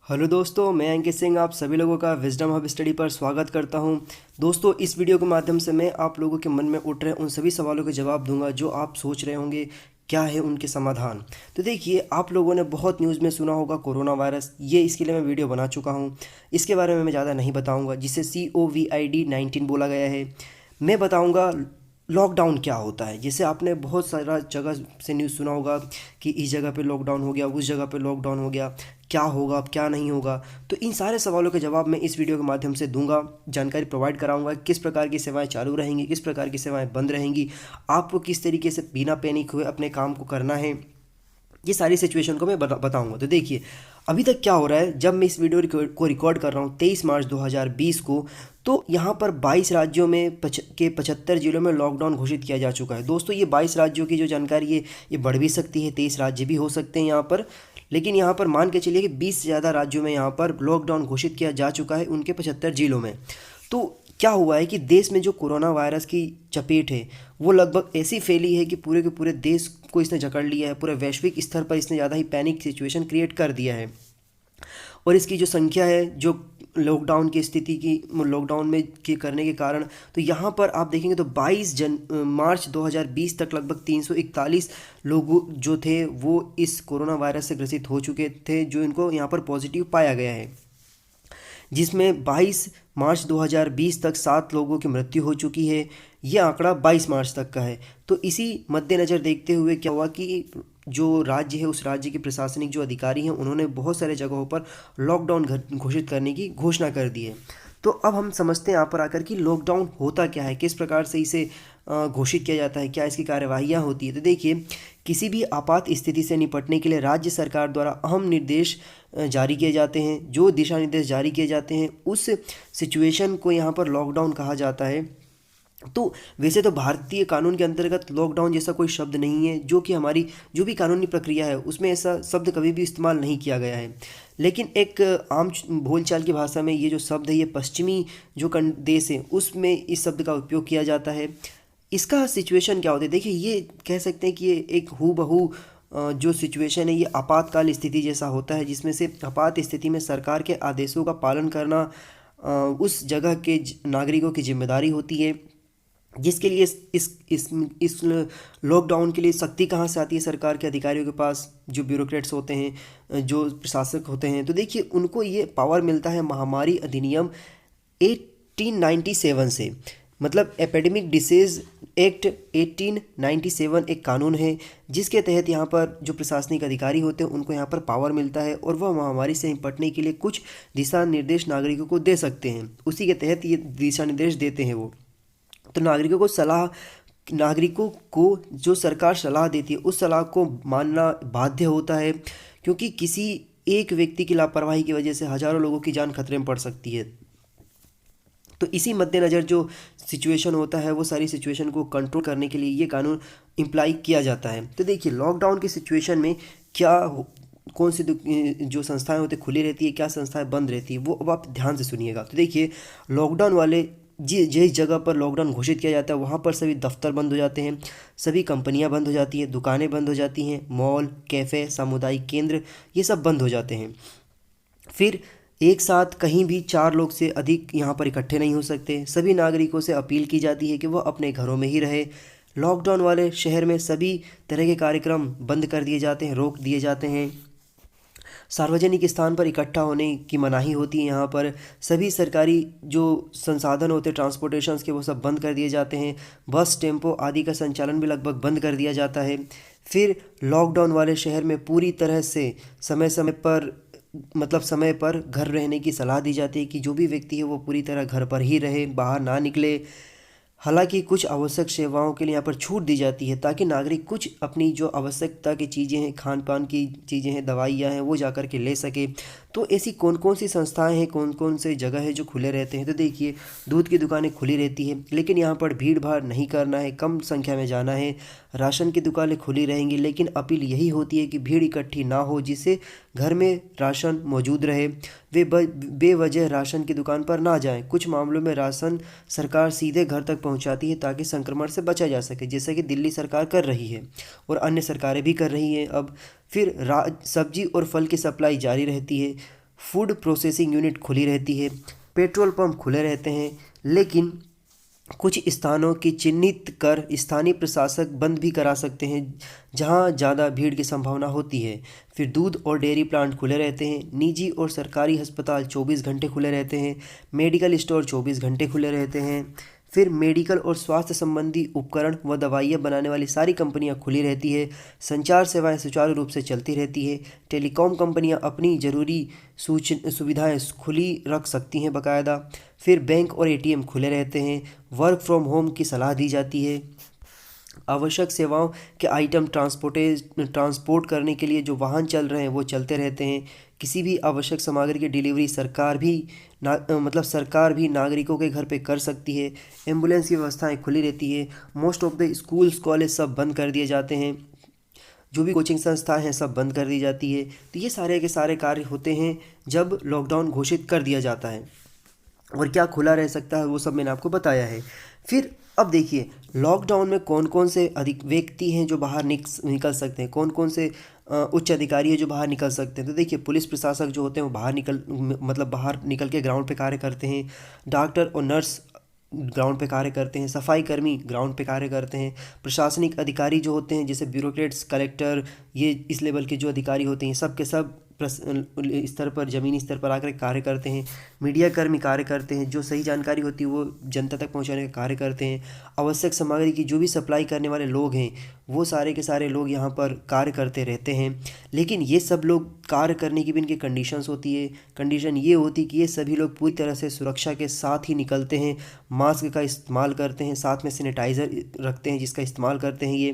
Hello दोस्तों, मैं अंकित सिंह आप सभी लोगों का विजडम हब स्टडी पर स्वागत करता हूं। दोस्तों, इस वीडियो के माध्यम से मैं आप लोगों के मन में उठ रहे उन सभी सवालों के जवाब दूंगा जो आप सोच रहे होंगे क्या है उनके समाधान। तो देखिए, आप लोगों ने बहुत न्यूज़ में सुना होगा कोरोना वायरस, ये इसके लिए मैं वीडियो बना चुका हूं। इसके बारे में मैं ज़्यादा नहीं बताऊंगा, जिसे COVID-19 बोला गया है। मैं बताऊंगा लॉकडाउन क्या होता है। जैसे आपने बहुत सारा जगह से न्यूज़ सुना होगा कि इस जगह पे लॉकडाउन हो गया, उस जगह पे लॉकडाउन हो गया, क्या होगा अब क्या नहीं होगा। तो इन सारे सवालों के जवाब मैं इस वीडियो के माध्यम से दूंगा, जानकारी प्रोवाइड कराऊंगा। किस प्रकार की सेवाएं चालू रहेंगी, किस प्रकार की सेवाएं बंद रहेंगी, आपको किस तरीके से बिना पैनिक हुए अपने काम को करना है, ये सारी सिचुएशन को मैं बताऊंगा। तो देखिए, अभी तक क्या हो रहा है। जब मैं इस वीडियो को रिकॉर्ड कर रहा हूँ 23 मार्च 2020 को, तो यहाँ पर 22 राज्यों में के 75 जिलों में लॉकडाउन घोषित किया जा चुका है। दोस्तों, ये 22 राज्यों की जो जानकारी है ये बढ़ भी सकती है, 23 राज्य भी हो सकते हैं यहाँ पर। लेकिन यहाँ पर मान के चलिए कि 20 से ज़्यादा राज्यों में यहाँ पर लॉकडाउन घोषित किया जा चुका है, उनके 75 जिलों में। तो क्या हुआ है कि देश में जो कोरोना वायरस की चपेट है वो लगभग ऐसी फैली है कि पूरे के पूरे देश को इसने जकड़ लिया है। पूरे वैश्विक स्तर पर इसने ज़्यादा ही पैनिक सिचुएशन क्रिएट कर दिया है। और इसकी जो संख्या है, जो लॉकडाउन की स्थिति की लॉकडाउन में के करने के कारण, तो यहाँ पर आप देखेंगे तो 22 मार्च 2020 तक लगभग 341 लोग जो थे वो इस कोरोना वायरस से ग्रसित हो चुके थे, जो इनको यहाँ पर पॉजिटिव पाया गया है। जिसमें 22 मार्च 2020 तक 7 लोगों की मृत्यु हो चुकी है। यह आंकड़ा 22 मार्च तक का है। तो इसी मद्देनज़र देखते हुए क्या हुआ कि जो राज्य है, उस राज्य के प्रशासनिक जो अधिकारी हैं, उन्होंने बहुत सारे जगहों पर लॉकडाउन घोषित करने की घोषणा कर दी है। तो अब हम समझते हैं यहाँ पर आकर कि लॉकडाउन होता क्या है, किस प्रकार से इसे घोषित किया जाता है, क्या इसकी कार्यवाहियाँ होती है। तो देखिए, किसी भी आपात स्थिति से निपटने के लिए राज्य सरकार द्वारा अहम निर्देश जारी किए जाते हैं। जो दिशा निर्देश जारी किए जाते हैं उस सिचुएशन को यहाँ पर लॉकडाउन कहा जाता है। तो वैसे तो भारतीय कानून के अंतर्गत लॉकडाउन जैसा कोई शब्द नहीं है, जो कि हमारी जो भी कानूनी प्रक्रिया है उसमें ऐसा शब्द कभी भी इस्तेमाल नहीं किया गया है। लेकिन एक आम बोलचाल की भाषा में ये जो शब्द है, ये पश्चिमी जो देश है उसमें इस शब्द का उपयोग किया जाता है। इसका सिचुएशन क्या होता है, देखिए, ये कह सकते हैं कि ये एक हूबहू जो सिचुएशन है ये आपातकाल स्थिति जैसा होता है, जिसमें से आपात स्थिति में सरकार के आदेशों का पालन करना उस जगह के नागरिकों की जिम्मेदारी होती है। जिसके लिए इस लॉकडाउन के लिए शक्ति कहाँ से आती है सरकार के अधिकारियों के पास, जो ब्यूरोक्रेट्स होते हैं, जो प्रशासक होते हैं। तो देखिए, उनको ये पावर मिलता है महामारी अधिनियम 1897 से। मतलब एपिडेमिक डिसीज एक्ट 1897 एक कानून है, जिसके तहत यहाँ पर जो प्रशासनिक अधिकारी होते हैं उनको यहाँ पर पावर मिलता है और वह महामारी से निपटने के लिए कुछ दिशा निर्देश नागरिकों को दे सकते हैं। उसी के तहत ये दिशा निर्देश देते हैं वो। तो नागरिकों को जो सरकार सलाह देती है उस सलाह को मानना बाध्य होता है, क्योंकि किसी एक व्यक्ति की लापरवाही की वजह से हजारों लोगों की जान खतरे में पड़ सकती है। तो इसी मद्देनज़र जो सिचुएशन होता है वो सारी सिचुएशन को कंट्रोल करने के लिए ये कानून इम्प्लाई किया जाता है। तो देखिए, लॉकडाउन की सिचुएशन में कौन सी जो संस्थाएं होती खुली रहती है, क्या संस्थाएं बंद रहती है, वो अब आप ध्यान से सुनिएगा। तो देखिए, लॉकडाउन वाले जिस जगह पर लॉकडाउन घोषित किया जाता है वहाँ पर सभी दफ्तर बंद हो जाते हैं, सभी कंपनियां बंद हो जाती हैं, दुकानें बंद हो जाती हैं, मॉल, कैफ़े, सामुदायिक केंद्र, ये सब बंद हो जाते हैं। फिर एक साथ कहीं भी 4 लोग से अधिक यहाँ पर इकट्ठे नहीं हो सकते। सभी नागरिकों से अपील की जाती है कि वह अपने घरों में ही रहे। लॉकडाउन वाले शहर में सभी तरह के कार्यक्रम बंद कर दिए जाते हैं, रोक दिए जाते हैं। सार्वजनिक स्थान पर इकट्ठा होने की मनाही होती है। यहाँ पर सभी सरकारी जो संसाधन होते हैं ट्रांसपोर्टेशंस के, वो सब बंद कर दिए जाते हैं। बस, टेम्पो आदि का संचालन भी लगभग बंद कर दिया जाता है। फिर लॉकडाउन वाले शहर में पूरी तरह से समय पर घर रहने की सलाह दी जाती है कि जो भी व्यक्ति है वो पूरी तरह घर पर ही रहे, बाहर ना निकले। हालांकि कुछ आवश्यक सेवाओं के लिए यहाँ पर छूट दी जाती है, ताकि नागरिक कुछ अपनी जो आवश्यकता की चीज़ें हैं, खान पान की चीज़ें हैं, दवाइयाँ हैं, वो जाकर के ले सके। तो ऐसी कौन कौन सी संस्थाएं हैं, कौन कौन से जगह है जो खुले रहते हैं। तो देखिए, दूध की दुकानें खुली रहती है, लेकिन यहाँ पर भीड़ भाड़ नहीं करना है, कम संख्या में जाना है। राशन की दुकानें खुली रहेंगी, लेकिन अपील यही होती है कि भीड़ इकट्ठी ना हो, जिससे घर में राशन मौजूद रहे। वे बेवजह राशन की दुकान पर ना जाएं। कुछ मामलों में राशन सरकार सीधे घर तक पहुंचाती है ताकि संक्रमण से बचा जा सके, जैसा कि दिल्ली सरकार कर रही है और अन्य सरकारें भी कर रही हैं अब। फिर सब्जी और फल की सप्लाई जारी रहती है। फूड प्रोसेसिंग यूनिट खुली रहती है, पेट्रोल पंप खुले रहते हैं, लेकिन कुछ स्थानों की चिन्हित कर स्थानीय प्रशासक बंद भी करा सकते हैं जहां ज़्यादा भीड़ की संभावना होती है। फिर दूध और डेयरी प्लांट खुले रहते हैं, निजी और सरकारी अस्पताल 24 घंटे खुले रहते हैं, मेडिकल स्टोर 24 घंटे खुले रहते हैं। फिर मेडिकल और स्वास्थ्य संबंधी उपकरण व दवाइयाँ बनाने वाली सारी कंपनियां खुली रहती है, संचार सेवाएं सुचारू रूप से चलती रहती है, टेलीकॉम कंपनियां अपनी ज़रूरी सुविधाएं खुली रख सकती हैं बाकायदा। फिर बैंक और एटीएम खुले रहते हैं, वर्क फ्रॉम होम की सलाह दी जाती है, आवश्यक सेवाओं के आइटम ट्रांसपोर्ट करने के लिए जो वाहन चल रहे हैं वो चलते रहते हैं, किसी भी आवश्यक सामग्री की डिलीवरी सरकार भी नागरिकों के घर पे कर सकती है, एम्बुलेंस की व्यवस्थाएं खुली रहती है, most of the schools college सब बंद कर दिए जाते हैं, जो भी कोचिंग संस्थाएं हैं सब बंद कर दी जाती है। तो ये सारे के सारे कार्य होते हैं जब लॉकडाउन घोषित कर दिया जाता है। और क्या खुला रह सकता है वो सब मैंने आपको बताया है। फिर अब देखिए लॉकडाउन में कौन कौन से अधिक व्यक्ति हैं जो बाहर निकल सकते हैं, कौन कौन से उच्च अधिकारी हैं जो बाहर निकल सकते हैं। तो देखिए पुलिस प्रशासक जो होते हैं वो बाहर निकल के ग्राउंड पे कार्य करते हैं, डॉक्टर और नर्स ग्राउंड पे कार्य करते हैं, सफाई कर्मी ग्राउंड पे कार्य करते हैं, प्रशासनिक अधिकारी जो होते हैं जैसे ब्यूरोक्रेट्स, कलेक्टर, ये इस लेवल के जो अधिकारी होते हैं सब के सब स्तर पर ज़मीनी स्तर पर आकर कार्य करते हैं, मीडिया कर्मी कार्य करते हैं, जो सही जानकारी होती है वो जनता तक पहुंचाने का कार्य करते हैं, आवश्यक सामग्री की जो भी सप्लाई करने वाले लोग हैं वो सारे के सारे लोग यहाँ पर कार्य करते रहते हैं। लेकिन ये सब लोग कार्य करने की भी इनकी कंडीशंस होती है। कंडीशन ये होती है कि ये सभी लोग पूरी तरह से सुरक्षा के साथ ही निकलते हैं, मास्क का इस्तेमाल करते हैं, साथ में सैनिटाइज़र रखते हैं जिसका इस्तेमाल करते हैं ये।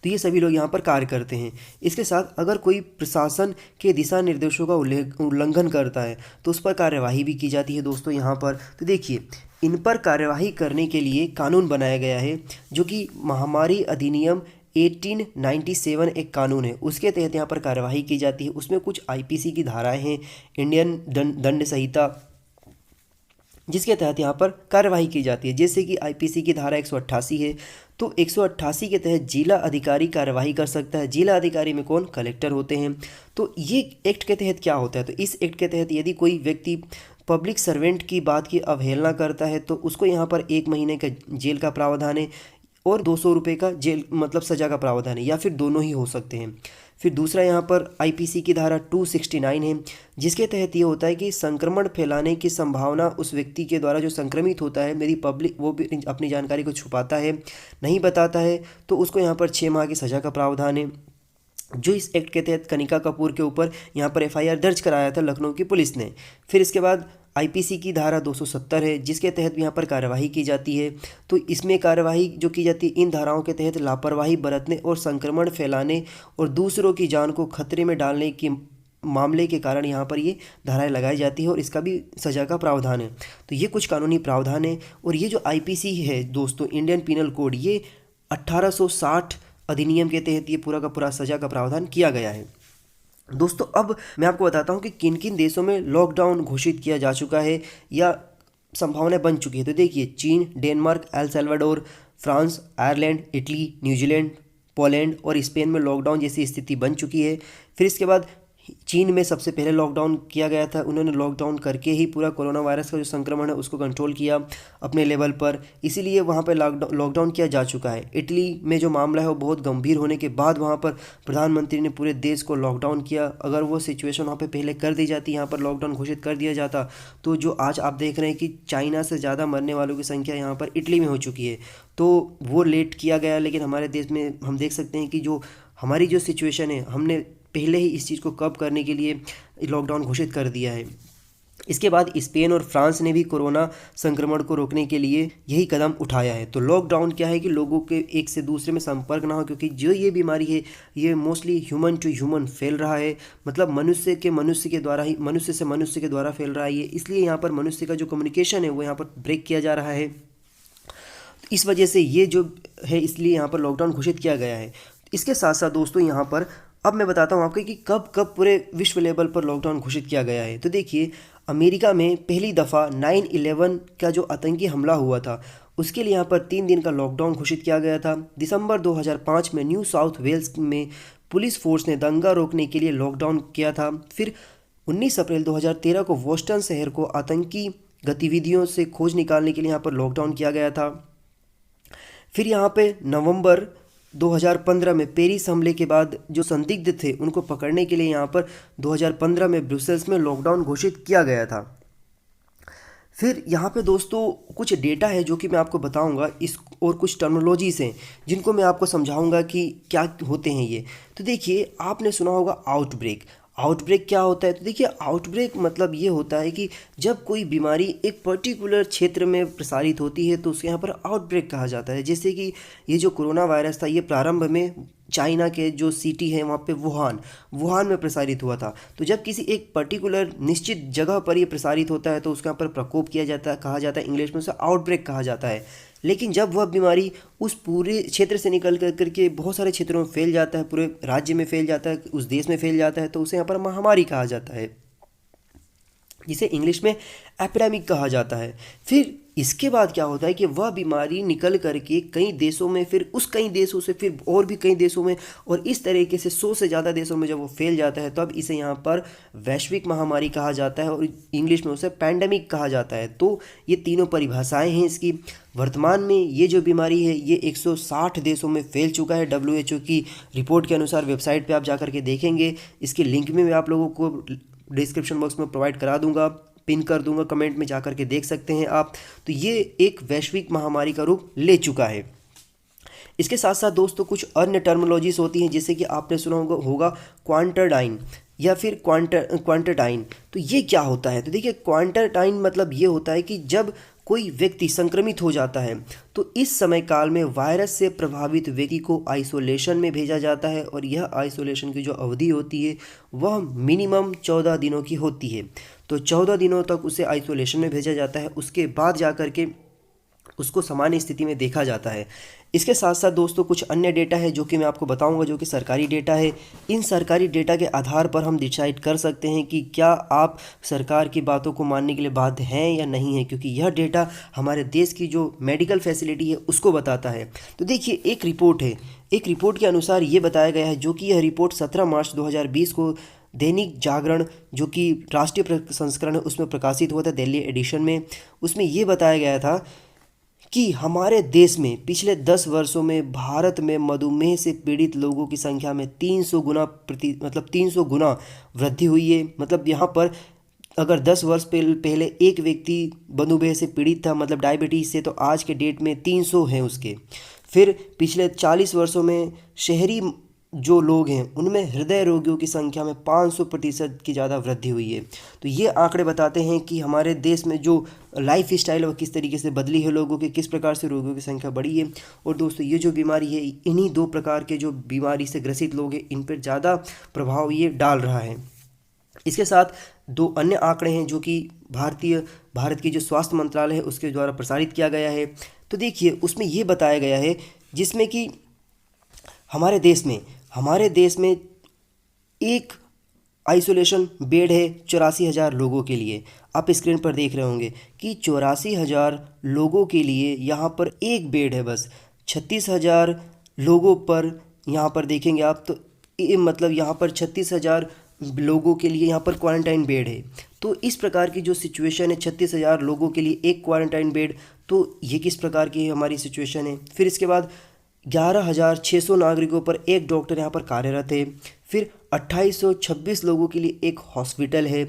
तो ये सभी लोग यहाँ पर कार्य करते हैं। इसके साथ अगर कोई प्रशासन के दिशा निर्देशों का उल्लंघन करता है तो उस पर कार्यवाही भी की जाती है दोस्तों यहाँ पर। तो देखिए इन पर कार्यवाही करने के लिए कानून बनाया गया है जो कि महामारी अधिनियम 1897 एक कानून है, उसके तहत यहाँ पर कार्यवाही की जाती है। उसमें कुछ आईपीसी की धाराएं हैं, इंडियन दंड संहिता, जिसके तहत यहाँ पर कार्यवाही की जाती है। जैसे कि आईपीसी की धारा 188 है, तो 188 के तहत जिला अधिकारी कार्यवाही कर सकता है। जिला अधिकारी में कौन? कलेक्टर होते हैं। तो ये एक्ट के तहत क्या होता है? तो इस एक्ट के तहत यदि कोई व्यक्ति पब्लिक सर्वेंट की बात की अवहेलना करता है तो उसको यहाँ पर 1 महीने का जेल का प्रावधान है और 200 रुपये का जेल सज़ा का प्रावधान है, या फिर दोनों ही हो सकते हैं। फिर दूसरा यहाँ पर आईपीसी की धारा 269 है, जिसके तहत ये होता है कि संक्रमण फैलाने की संभावना उस व्यक्ति के द्वारा जो संक्रमित होता है, यदि पब्लिक वो भी अपनी जानकारी को छुपाता है, नहीं बताता है, तो उसको यहाँ पर 6 माह की सज़ा का प्रावधान है। जो इस एक्ट के तहत कनिका कपूर के ऊपर यहाँ पर एफआईआर दर्ज कराया था लखनऊ की पुलिस ने। फिर इसके बाद आईपीसी की धारा 270 है, जिसके तहत भी यहाँ पर कार्यवाही की जाती है। तो इसमें कार्यवाही जो की जाती है इन धाराओं के तहत लापरवाही बरतने और संक्रमण फैलाने और दूसरों की जान को खतरे में डालने के मामले के कारण यहाँ पर ये धाराएं लगाई जाती है और इसका भी सज़ा का प्रावधान है। तो ये कुछ कानूनी प्रावधान है। और ये जो आईपीसी है दोस्तों, इंडियन पीनल कोड, ये 1860 अधिनियम के तहत ये पूरा का पूरा सज़ा का प्रावधान किया गया है। दोस्तों अब मैं आपको बताता हूँ कि किन किन देशों में लॉकडाउन घोषित किया जा चुका है या संभावनाएं बन चुकी है। तो देखिए चीन, Denmark, El Salvador, France, Ireland, Italy, New Zealand, Poland और स्पेन में लॉकडाउन जैसी स्थिति बन चुकी है। फिर इसके बाद चीन में सबसे पहले लॉकडाउन किया गया था। उन्होंने लॉकडाउन करके ही पूरा कोरोना वायरस का जो संक्रमण है उसको कंट्रोल किया अपने लेवल पर, इसीलिए वहाँ पर लॉकडाउन किया जा चुका है। इटली में जो मामला है वो बहुत गंभीर होने के बाद वहाँ पर प्रधानमंत्री ने पूरे देश को लॉकडाउन किया। अगर वो सिचुएशन वहाँ पर पहले कर दी जाती, यहाँ पर लॉकडाउन घोषित कर दिया जाता, तो जो आज आप देख रहे हैं कि चाइना से ज़्यादा मरने वालों की संख्या यहाँ पर इटली में हो चुकी है, तो वो लेट किया गया। लेकिन हमारे देश में हम देख सकते हैं कि जो हमारी जो सिचुएशन है, हमने पहले ही इस चीज़ को कब करने के लिए लॉकडाउन घोषित कर दिया है। इसके बाद स्पेन और फ्रांस ने भी कोरोना संक्रमण को रोकने के लिए यही कदम उठाया है। तो लॉकडाउन क्या है कि लोगों के एक से दूसरे में संपर्क ना हो, क्योंकि जो ये बीमारी है ये मोस्टली ह्यूमन टू ह्यूमन फैल रहा है, मतलब मनुष्य से मनुष्य के द्वारा फैल रहा है ये, इसलिए यहाँ पर मनुष्य का जो कम्युनिकेशन है वो यहाँ पर ब्रेक किया जा रहा है। इस वजह से ये जो है इसलिए यहाँ पर लॉकडाउन घोषित किया गया है। इसके साथ साथ दोस्तों यहाँ पर अब मैं बताता हूँ आपको कि कब कब पूरे विश्व लेवल पर लॉकडाउन घोषित किया गया है। तो देखिए अमेरिका में पहली दफ़ा 9/11 का जो आतंकी हमला हुआ था उसके लिए यहाँ पर 3 दिन का लॉकडाउन घोषित किया गया था। दिसंबर 2005 में न्यू साउथ वेल्स में पुलिस फोर्स ने दंगा रोकने के लिए लॉकडाउन किया था। फिर 19 अप्रैल 2013 को बोस्टन शहर को आतंकी गतिविधियों से खोज निकालने के लिए यहाँ पर लॉकडाउन किया गया था। फिर यहाँ पे नवंबर 2015 में पेरिस हमले के बाद जो संदिग्ध थे उनको पकड़ने के लिए यहाँ पर 2015 में ब्रुसेल्स में लॉकडाउन घोषित किया गया था। फिर यहाँ पे दोस्तों कुछ डेटा है जो कि मैं आपको बताऊंगा इस, और कुछ टर्मिनोलॉजीज हैं जिनको मैं आपको समझाऊंगा कि क्या होते हैं ये। तो देखिए, आपने सुना होगा आउटब्रेक। आउटब्रेक क्या होता है? तो देखिए, आउटब्रेक मतलब ये होता है कि जब कोई बीमारी एक पर्टिकुलर क्षेत्र में प्रसारित होती है तो उसके यहाँ पर आउटब्रेक कहा जाता है। जैसे कि ये जो कोरोना वायरस था, ये प्रारंभ में चाइना के जो सिटी है वहाँ पे वुहान में प्रसारित हुआ था। तो जब किसी एक पर्टिकुलर निश्चित जगह पर ये प्रसारित होता है तो उसके यहाँ पर प्रकोप किया जाता है, कहा जाता है, इंग्लिश में उसे आउटब्रेक कहा जाता है। लेकिन जब वह बीमारी उस पूरे क्षेत्र से निकल करके बहुत सारे क्षेत्रों में फैल जाता है, पूरे राज्य में फैल जाता है, उस देश में फैल जाता है, तो उसे यहाँ पर महामारी कहा जाता है, जिसे इंग्लिश में एपिडेमिक कहा जाता है। फिर इसके बाद क्या होता है कि वह बीमारी निकल करके कई देशों में, फिर उस कई देशों से फिर और भी कई देशों में, और इस तरीके से 100 से ज़्यादा देशों में जब वो फैल जाता है तब इसे यहाँ पर वैश्विक महामारी कहा जाता है, और इंग्लिश में उसे पैंडेमिक कहा जाता है। तो ये तीनों परिभाषाएं हैं इसकी। वर्तमान में ये जो बीमारी है ये 160 देशों में फैल चुका है। WHO की रिपोर्ट के अनुसार, वेबसाइट पर आप जा करके देखेंगे, इसके लिंक में मैं आप लोगों को डिस्क्रिप्शन बॉक्स में प्रोवाइड करा दूंगा, पिन कर दूंगा, कमेंट में जा करके देख सकते हैं आप। तो ये एक वैश्विक महामारी का रूप ले चुका है। इसके साथ साथ दोस्तों कुछ अन्य टर्मिनोलॉजीज होती हैं, जैसे कि आपने सुना होगा क्वांटरडाइन या फिर क्वांटरटाइन। तो ये क्या होता है? तो देखिए, क्वांटरटाइन मतलब ये होता है कि जब कोई व्यक्ति संक्रमित हो जाता है तो इस समय काल में वायरस से प्रभावित व्यक्ति को आइसोलेशन में भेजा जाता है, और यह आइसोलेशन की जो अवधि होती है वह मिनिमम 14 दिनों की होती है। तो 14 दिनों तक उसे आइसोलेशन में भेजा जाता है, उसके बाद जा कर के उसको सामान्य स्थिति में देखा जाता है। इसके साथ साथ दोस्तों कुछ अन्य डेटा है जो कि मैं आपको बताऊंगा, जो कि सरकारी डेटा है। इन सरकारी डेटा के आधार पर हम डिसाइड कर सकते हैं कि क्या आप सरकार की बातों को मानने के लिए बाध्य हैं या नहीं है, क्योंकि यह डेटा हमारे देश की जो मेडिकल फैसिलिटी है उसको बताता है। तो देखिए, एक रिपोर्ट है, एक रिपोर्ट के अनुसार ये बताया गया है, जो कि यह रिपोर्ट 17 मार्च 2020 को दैनिक जागरण, जो कि राष्ट्रीय संस्करण है, उसमें प्रकाशित हुआ था, दिल्ली एडिशन में। उसमें ये बताया गया था कि हमारे देश में पिछले 10 वर्षों में भारत में मधुमेह से पीड़ित लोगों की संख्या में 300 गुना 300 गुना वृद्धि हुई है। मतलब यहाँ पर अगर 10 वर्ष पहले एक व्यक्ति मधुमेह से पीड़ित था, मतलब डायबिटीज़ से, तो आज के डेट में 300 हैं उसके। फिर पिछले 40 वर्षों में शहरी जो लोग हैं उनमें हृदय रोगियों की संख्या में 500% की ज़्यादा वृद्धि हुई है। तो ये आंकड़े बताते हैं कि हमारे देश में जो लाइफ स्टाइल है वो किस तरीके से बदली है, लोगों के किस प्रकार से रोगियों की संख्या बढ़ी है। और दोस्तों, ये जो बीमारी है, इन्हीं 2 प्रकार के जो बीमारी से ग्रसित लोग हैं इन पर ज़्यादा प्रभाव ये डाल रहा है। इसके साथ 2 अन्य आंकड़े हैं जो कि भारत की जो स्वास्थ्य मंत्रालय है उसके द्वारा प्रसारित किया गया है। तो देखिए, उसमें ये बताया गया है, जिसमें कि हमारे देश में एक आइसोलेशन बेड है 84,000 लोगों के लिए। आप स्क्रीन पर देख रहे होंगे कि 84,000 लोगों के लिए यहाँ पर एक बेड है बस। 36,000 लोगों पर यहाँ पर देखेंगे आप, तो मतलब यहाँ पर 36,000 लोगों के लिए यहाँ पर क्वारंटाइन बेड है। तो इस प्रकार की जो सिचुएशन है, 36,000 लोगों के लिए एक क्वारंटाइन बेड, तो ये किस प्रकार की हमारी सिचुएशन है। फिर इसके बाद 11,600 नागरिकों पर एक डॉक्टर यहाँ पर कार्यरत है। फिर 2826 लोगों के लिए एक हॉस्पिटल है।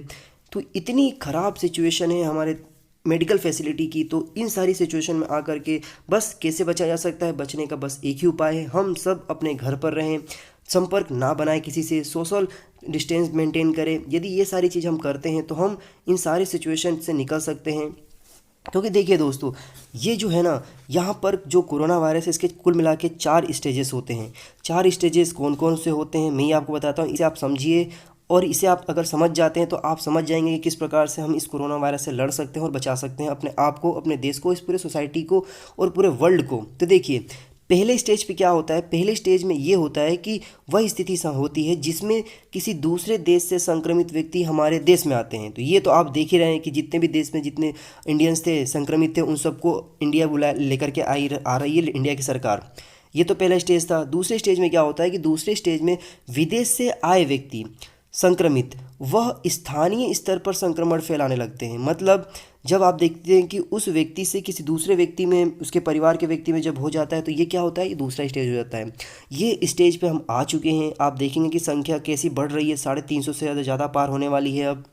तो इतनी ख़राब सिचुएशन है हमारे मेडिकल फैसिलिटी की। तो इन सारी सिचुएशन में आकर के बस कैसे बचा जा सकता है? बचने का बस एक ही उपाय है, हम सब अपने घर पर रहें, संपर्क ना बनाएं किसी से, सोशल डिस्टेंस मेंटेन करें। यदि ये सारी चीज़ हम करते हैं तो हम इन सारे सिचुएशन से निकल सकते हैं। क्योंकि देखिए दोस्तों, ये जो है ना, यहाँ पर जो कोरोना वायरस है इसके कुल मिला के 4 स्टेजेस होते हैं। 4 स्टेजेस कौन कौन से होते हैं मैं ही आपको बताता हूँ। इसे आप समझिए, और इसे आप अगर समझ जाते हैं तो आप समझ जाएंगे कि किस प्रकार से हम इस कोरोना वायरस से लड़ सकते हैं और बचा सकते हैं अपने आप को, अपने देश को, इस पूरे सोसाइटी को और पूरे वर्ल्ड को। तो देखिए, पहले स्टेज पे क्या होता है? पहले स्टेज में ये होता है कि वह स्थिति होती है जिसमें किसी दूसरे देश से संक्रमित व्यक्ति हमारे देश में आते हैं। तो ये तो आप देख ही रहे हैं कि जितने भी देश में जितने इंडियंस थे, संक्रमित थे, उन सबको इंडिया लेकर के आ रही है इंडिया की सरकार। ये तो पहला स्टेज था। दूसरे स्टेज में क्या होता है कि दूसरे स्टेज में विदेश से आए व्यक्ति संक्रमित, वह स्थानीय स्तर पर संक्रमण फैलाने लगते हैं। मतलब जब आप देखते हैं कि उस व्यक्ति से किसी दूसरे व्यक्ति में, उसके परिवार के व्यक्ति में जब हो जाता है, तो ये क्या होता है, ये दूसरा स्टेज हो जाता है। ये स्टेज पे हम आ चुके हैं। आप देखेंगे कि संख्या कैसी बढ़ रही है, 350 से ज़्यादा पार होने वाली है अब।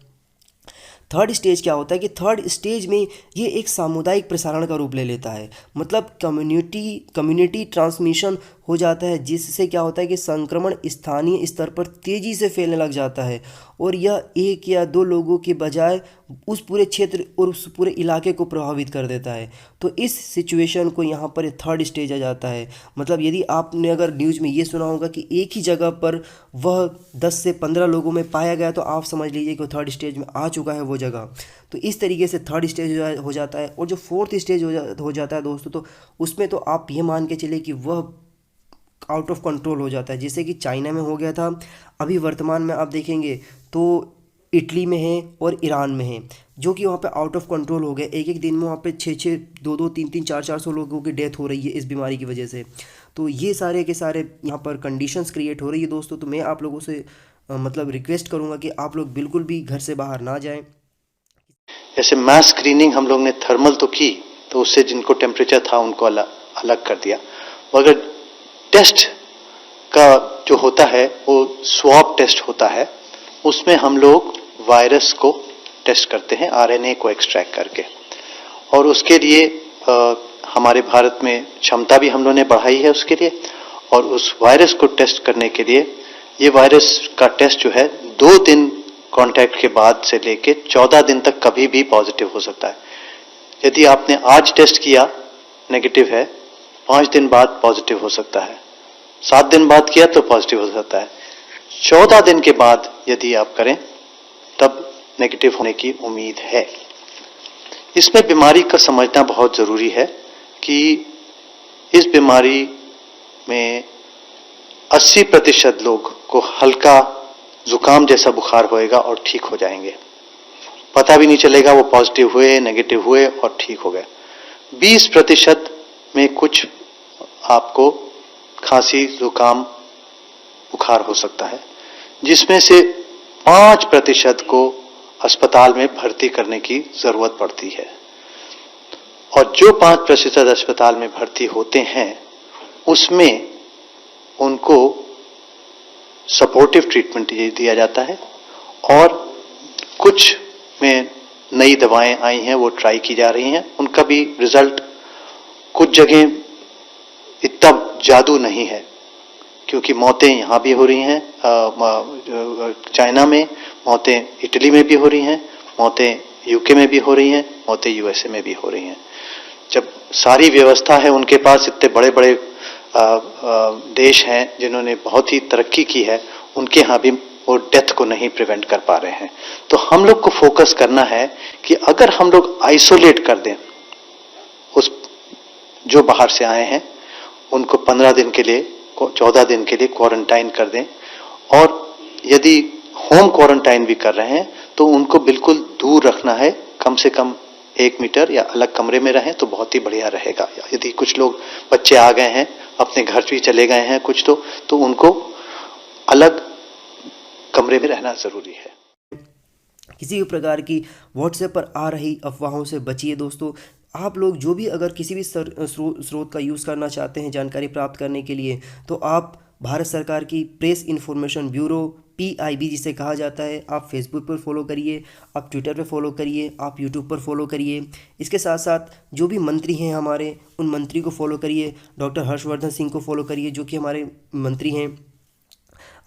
थर्ड स्टेज क्या होता है कि थर्ड स्टेज में ये एक सामुदायिक प्रसारण का रूप ले लेता है। मतलब कम्युनिटी ट्रांसमिशन हो जाता है, जिससे क्या होता है कि संक्रमण स्थानीय स्तर पर तेज़ी से फैलने लग जाता है और यह एक या दो लोगों के बजाय उस पूरे क्षेत्र और उस पूरे इलाके को प्रभावित कर देता है। तो इस सिचुएशन को यहाँ पर थर्ड स्टेज आ जाता है। मतलब यदि आपने अगर न्यूज़ में ये सुना होगा कि एक ही जगह पर वह 10 से 15 लोगों में पाया गया, तो आप समझ लीजिए कि थर्ड स्टेज में आ चुका है वो जगह। तो इस तरीके से थर्ड स्टेज हो जाता है। और जो फोर्थ स्टेज हो जाता है दोस्तों, तो उसमें तो आप ये मान के चलिए कि वह आउट ऑफ कंट्रोल हो जाता है, जैसे कि चाइना में हो गया था। अभी वर्तमान में आप देखेंगे तो इटली में है और ईरान में है, जो कि वहाँ पे आउट ऑफ कंट्रोल हो गए। एक एक दिन में वहाँ पे 6-6, 2-2, 3-3, 4-400 लोगों की डेथ हो रही है इस बीमारी की वजह से। तो ये सारे के सारे यहाँ पर कंडीशंस क्रिएट हो रही है दोस्तों। तो मैं आप लोगों से मतलब रिक्वेस्ट करूँगा कि आप लोग बिल्कुल भी घर से बाहर ना जाएं। जैसे मास स्क्रीनिंग हम लोग ने थर्मल तो की, तो उससे जिनको टेम्परेचर था उनको अलग कर दिया, मगर टेस्ट का जो होता है वो स्वैब टेस्ट होता है। उसमें हम लोग वायरस को टेस्ट करते हैं, आरएनए को एक्सट्रैक्ट करके। और उसके लिए हमारे भारत में क्षमता भी हम लोगों ने बढ़ाई है उसके लिए। और उस वायरस को टेस्ट करने के लिए ये वायरस का टेस्ट जो है 2 दिन कांटेक्ट के बाद से लेके 14 दिन तक कभी भी पॉजिटिव हो सकता है। यदि आपने आज टेस्ट किया नेगेटिव है, 5 दिन बाद पॉजिटिव हो सकता है, 7 दिन बाद किया तो पॉजिटिव हो सकता है, 14 दिन के बाद यदि आप करें तब नेगेटिव होने की उम्मीद है। इसमें बीमारी का समझना बहुत जरूरी है कि इस बीमारी में 80% लोग को हल्का जुकाम जैसा बुखार होएगा और ठीक हो जाएंगे, पता भी नहीं चलेगा वो पॉजिटिव हुए नेगेटिव हुए और ठीक हो गए। 20% में कुछ आपको खांसी जुकाम बुखार हो सकता है, जिसमें से 5% को अस्पताल में भर्ती करने की जरूरत पड़ती है। और जो 5% अस्पताल में भर्ती होते हैं उसमें उनको सपोर्टिव ट्रीटमेंट दिया जाता है। और कुछ में नई दवाएं आई हैं, वो ट्राई की जा रही हैं, उनका भी रिजल्ट कुछ जगह इतना जादू नहीं है, क्योंकि मौतें यहाँ भी हो रही हैं, चाइना में मौतें, इटली में भी हो रही हैं मौतें, यूके में भी हो रही हैं मौतें, यूएसए में भी हो रही हैं। जब सारी व्यवस्था है उनके पास, इतने बड़े बड़े देश हैं जिन्होंने बहुत ही तरक्की की है, उनके यहाँ भी वो डेथ को नहीं प्रिवेंट कर पा रहे हैं। तो हम लोग को फोकस करना है कि अगर हम लोग आइसोलेट कर दें उस जो बाहर से आए हैं, उनको 15 दिन के लिए 14 दिन के लिए क्वारंटाइन कर दें, और यदि होम क्वारंटाइन भी कर रहे हैं तो उनको बिल्कुल दूर रखना है, कम से कम 1 मीटर या अलग कमरे में रहें तो बहुत ही बढ़िया रहेगा। यदि कुछ लोग बच्चे आ गए हैं, अपने घर भी चले गए हैं कुछ, तो उनको अलग कमरे में रहना जरूरी है। किसी भी प्रकार की व्हाट्सएप पर आ रही अफवाहों से बचिए दोस्तों। आप लोग जो भी अगर किसी भी स्रोत का यूज़ करना चाहते हैं जानकारी प्राप्त करने के लिए, तो आप भारत सरकार की प्रेस इन्फॉर्मेशन ब्यूरो PIB जिसे कहा जाता है, आप फेसबुक पर फॉलो करिए, आप ट्विटर पर फॉलो करिए, आप यूट्यूब पर फॉलो करिए। इसके साथ साथ जो भी मंत्री हैं हमारे, उन मंत्री को फॉलो करिए। डॉक्टर हर्षवर्धन सिंह को फॉलो करिए, जो कि हमारे मंत्री हैं।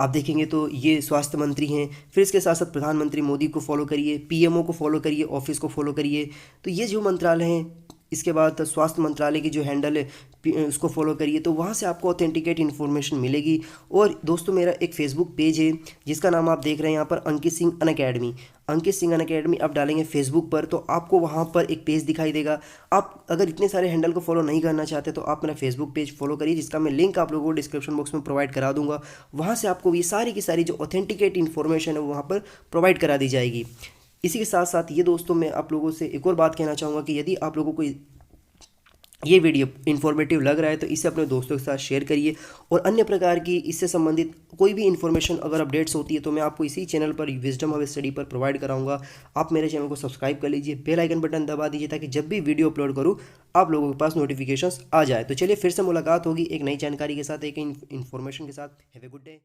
आप देखेंगे तो ये स्वास्थ्य मंत्री हैं। फिर इसके साथ साथ प्रधानमंत्री मोदी को फॉलो करिए, PMO को फॉलो करिए, ऑफिस को फॉलो करिए। तो ये जो मंत्रालय हैं, इसके बाद स्वास्थ्य मंत्रालय की जो हैंडल है उसको फॉलो करिए, तो वहाँ से आपको ऑथेंटिकेट इन्फॉर्मेशन मिलेगी। और दोस्तों मेरा एक फेसबुक पेज है जिसका नाम आप देख रहे हैं यहाँ पर, अंकित सिंह अनअकैडमी। अंकित सिंह अनअकैडमी आप डालेंगे फेसबुक पर तो आपको वहाँ पर एक पेज दिखाई देगा। आप अगर इतने सारे हैंडल को फॉलो नहीं करना चाहते तो आप मेरा फेसबुक पेज फॉलो करिए, जिसका मैं लिंक आप लोगों को डिस्क्रिप्शन बॉक्स में प्रोवाइड करा दूंगा। वहाँ से आपको ये सारी की सारी जो ऑथेंटिकेट इन्फॉर्मेशन है वो वहाँ पर प्रोवाइड करा दी जाएगी। इसी के साथ साथ ये दोस्तों मैं आप लोगों से एक और बात कहना चाहूँगा कि यदि आप लोगों को ये वीडियो इन्फॉर्मेटिव लग रहा है तो इसे अपने दोस्तों के साथ शेयर करिए। और अन्य प्रकार की इससे संबंधित कोई भी इन्फॉर्मेशन अगर अपडेट्स होती है तो मैं आपको इसी चैनल पर विजडम हब स्टडी पर प्रोवाइड कराऊंगा। आप मेरे चैनल को सब्सक्राइब कर लीजिए, बेल आइकन बटन दबा दीजिए ताकि जब भी वीडियो अपलोड करूँ आप लोगों के पास नोटिफिकेशंस आ जाए। तो चलिए फिर से मुलाकात होगी एक नई जानकारी के साथ, एक इन्फॉर्मेशन के साथ। Have a good day.